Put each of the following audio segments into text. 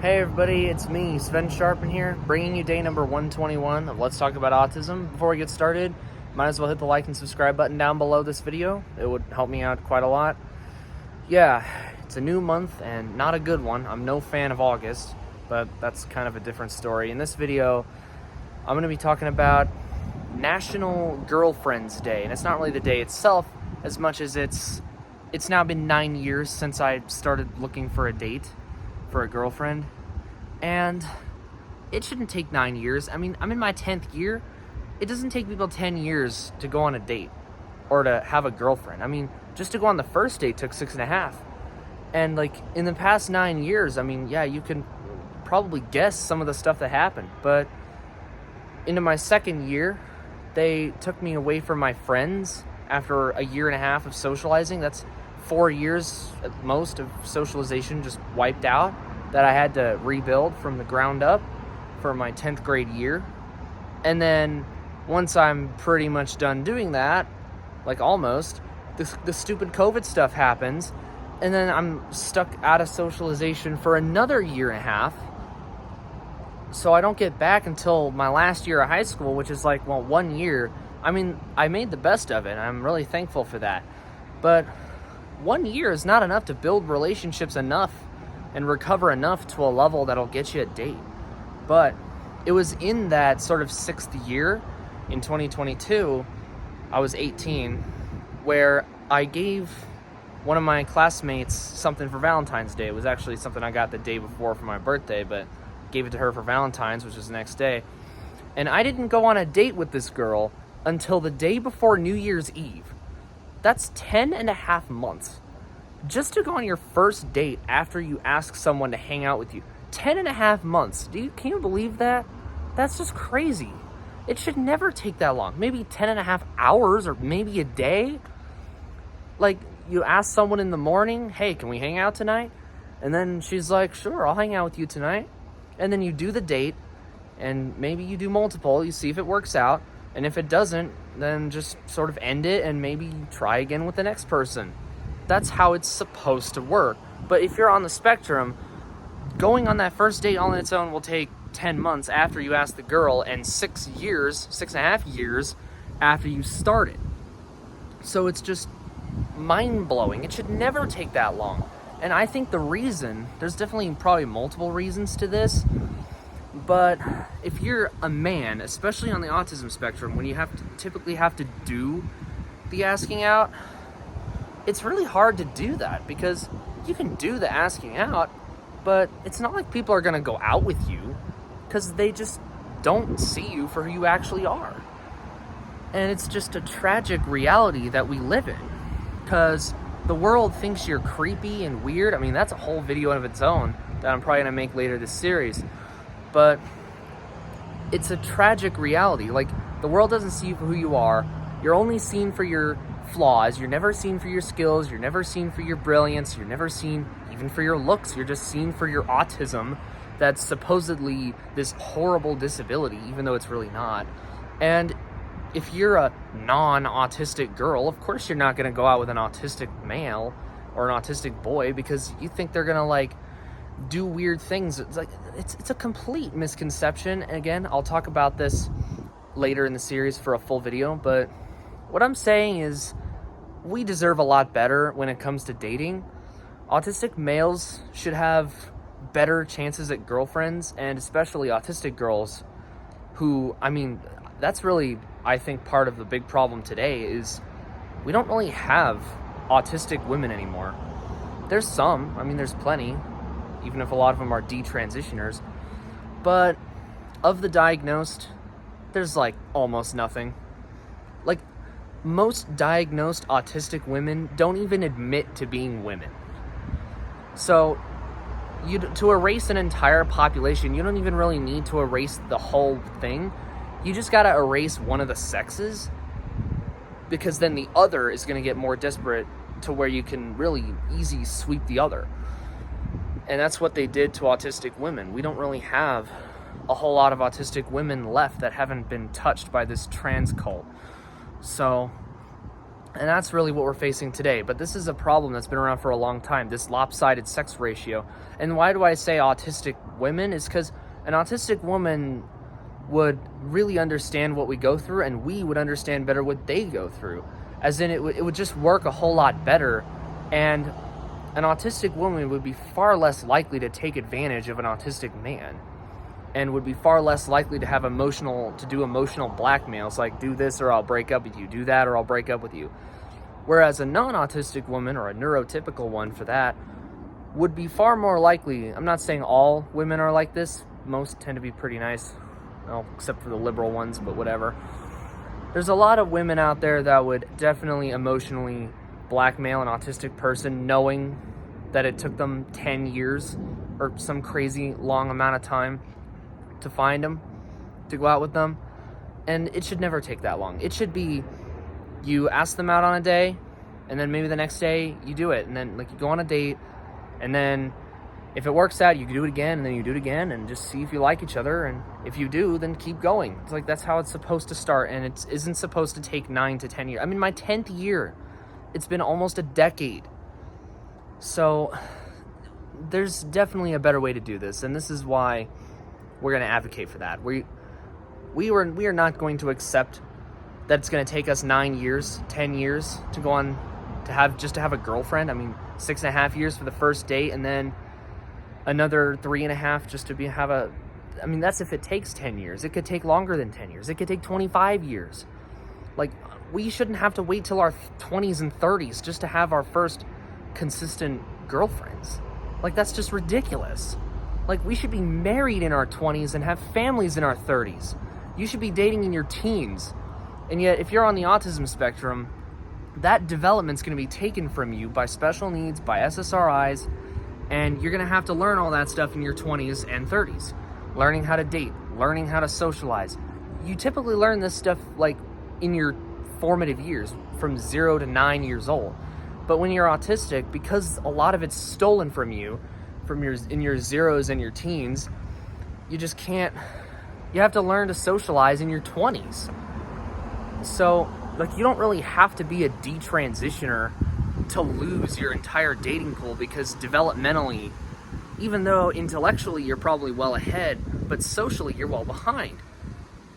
Hey everybody, it's me, Sven Sharpen here, bringing you day number 121 of Let's Talk About Autism. Before we get started, might as well hit the like and subscribe button down below this video. It would help me out quite a lot. Yeah, it's a new month and not a good one. I'm no fan of August, but that's kind of a different story. In this video, I'm going to be talking about National Girlfriends Day, and it's not really the day itself as much as it's now been 9 years since I started looking for a date for a girlfriend, and it shouldn't take 9 years. I mean, I'm in my 10th year. It doesn't take people 10 years to go on a date or to have a girlfriend. I mean, just to go on the first date took 6.5. And like in the past 9 years, I mean, yeah, you can probably guess some of the stuff that happened, but into my second year, they took me away from my friends after a year and a half of socializing. That's 4 years at most of socialization just wiped out that I had to rebuild from the ground up for my 10th grade year. And then once I'm pretty much done doing that, like almost, the stupid COVID stuff happens, and then I'm stuck out of socialization for another year and a half. So I don't get back until my last year of high school, which is like, well, 1 year. I mean, I made the best of it. I'm really thankful for that. But 1 year is not enough to build relationships enough and recover enough to a level that'll get you a date. But it was in that sort of 6th year in 2022, I was 18, where I gave one of my classmates something for Valentine's Day. It was actually something I got the day before for my birthday, but gave it to her for Valentine's, which was the next day. And I didn't go on a date with this girl until the day before New Year's Eve. That's 10.5 months. Just to go on your first date after you ask someone to hang out with you. 10.5 months. Can you believe that? That's just crazy. It should never take that long. Maybe 10.5 hours or maybe a day. Like, you ask someone in the morning, hey, can we hang out tonight? And then she's like, sure, I'll hang out with you tonight. And then you do the date, and maybe you do multiple, you see if it works out. And if it doesn't, then just sort of end it and maybe try again with the next person. That's how it's supposed to work. But if you're on the spectrum, going on that first date on its own will take 10 months after you ask the girl and 6.5 years after you started. So it's just mind-blowing. It should never take that long. And I think the reason, there's definitely probably multiple reasons to this, but if you're a man, especially on the autism spectrum, when you typically have to do the asking out, it's really hard to do that because you can do the asking out, but it's not like people are going to go out with you because they just don't see you for who you actually are. And it's just a tragic reality that we live in because the world thinks you're creepy and weird. I mean, that's a whole video of its own that I'm probably going to make later this series. But it's a tragic reality. Like, the world doesn't see you for who you are. You're only seen for your flaws. You're never seen for your skills. You're never seen for your brilliance. You're never seen even for your looks. You're just seen for your autism that's supposedly this horrible disability, even though it's really not. And if you're a non-autistic girl, of course you're not going to go out with an autistic male or an autistic boy because you think they're going to, like, do weird things. It's like it's a complete misconception. And again, I'll talk about this later in the series for a full video, but what I'm saying is we deserve a lot better when it comes to dating. Autistic males should have better chances at girlfriends, and especially autistic girls who, I mean, that's really, I think, part of the big problem today is we don't really have autistic women anymore. There's some, I mean, there's plenty, even if a lot of them are detransitioners. But of the diagnosed, there's like almost nothing. Like, most diagnosed autistic women don't even admit to being women. So to erase an entire population, you don't even really need to erase the whole thing. You just gotta erase one of the sexes, because then the other is gonna get more disparate to where you can really easy sweep the other. And that's what they did to autistic women. We don't really have a whole lot of autistic women left that haven't been touched by this trans cult. So And that's really what we're facing today. But this is a problem that's been around for a long time, this lopsided sex ratio. And why do I say autistic women? Is because an autistic woman would really understand what we go through, and we would understand better what they go through. As in, it would just work a whole lot better. And an autistic woman would be far less likely to take advantage of an autistic man, and would be far less likely to have emotional blackmails, like do this or I'll break up with you, do that or I'll break up with you. Whereas a non-autistic woman, or a neurotypical one for that, would be far more likely, I'm not saying all women are like this, most tend to be pretty nice, well, except for the liberal ones, but whatever. There's a lot of women out there that would definitely emotionally blackmail an autistic person, knowing that it took them 10 years or some crazy long amount of time to find them, to go out with them. And it should never take that long. It should be, you ask them out on a day, and then maybe the next day you do it, and then like you go on a date, and then if it works out, you do it again, and then you do it again, and just see if you like each other. And if you do, then keep going. It's like, that's how it's supposed to start, and it isn't supposed to take 9 to 10 years. I mean, my 10th year, it's been almost a decade. So there's definitely a better way to do this, and this is why we're going to advocate for that. We are not going to accept that it's going to take us 9 years, 10 years to go on to have a girlfriend. I mean, 6.5 years for the first date, and then another 3.5 just to have a, I mean, that's if it takes 10 years. It could take longer than 10 years. It could take 25 years. Like, we shouldn't have to wait till our 20s and 30s just to have our first consistent girlfriends. Like, that's just ridiculous. Like, we should be married in our 20s and have families in our 30s. You should be dating in your teens. And yet, if you're on the autism spectrum, that development's going to be taken from you by special needs, by SSRIs, and you're going to have to learn all that stuff in your 20s and 30s. Learning how to date, learning how to socialize. You typically learn this stuff like in your formative years, from 0 to 9 years old. But when you're autistic, because a lot of it's stolen from you, in your zeros and your teens, you just can't, you have to learn to socialize in your 20s. So, like, you don't really have to be a detransitioner to lose your entire dating pool, because developmentally, even though intellectually you're probably well ahead, but socially you're well behind.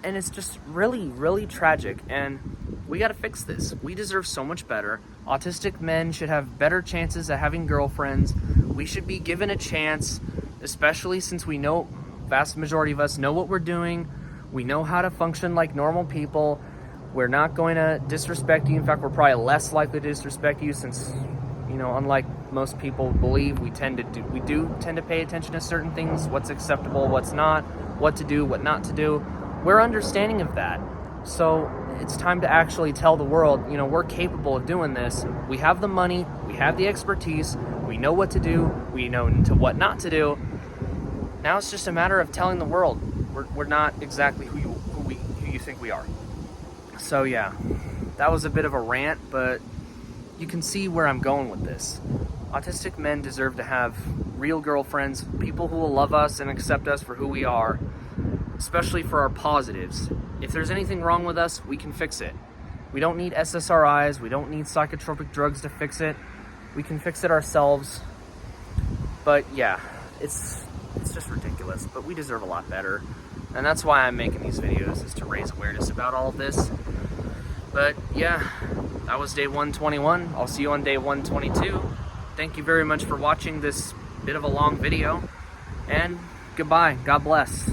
And it's just really, really tragic, and we gotta fix this. We deserve so much better. Autistic men should have better chances at having girlfriends. We should be given a chance, especially since we know, vast majority of us know what we're doing. We know how to function like normal people. We're not going to disrespect you. In fact, we're probably less likely to disrespect you, since, you know, unlike most people believe, we do tend to pay attention to certain things, what's acceptable, what's not, what to do, what not to do. We're understanding of that. So it's time to actually tell the world, you know, we're capable of doing this. We have the money, we have the expertise, we know what to do, we know what not to do. Now it's just a matter of telling the world we're not exactly who you think we are. So yeah, that was a bit of a rant, but you can see where I'm going with this. Autistic men deserve to have real girlfriends, people who will love us and accept us for who we are, especially for our positives. If there's anything wrong with us, we can fix it. We don't need SSRIs, we don't need psychotropic drugs to fix it. We can fix it ourselves. But yeah, it's just ridiculous, but we deserve a lot better. And that's why I'm making these videos, is to raise awareness about all of this. But yeah, that was day 121. I'll see you on day 122. Thank you very much for watching this bit of a long video, and goodbye. God bless.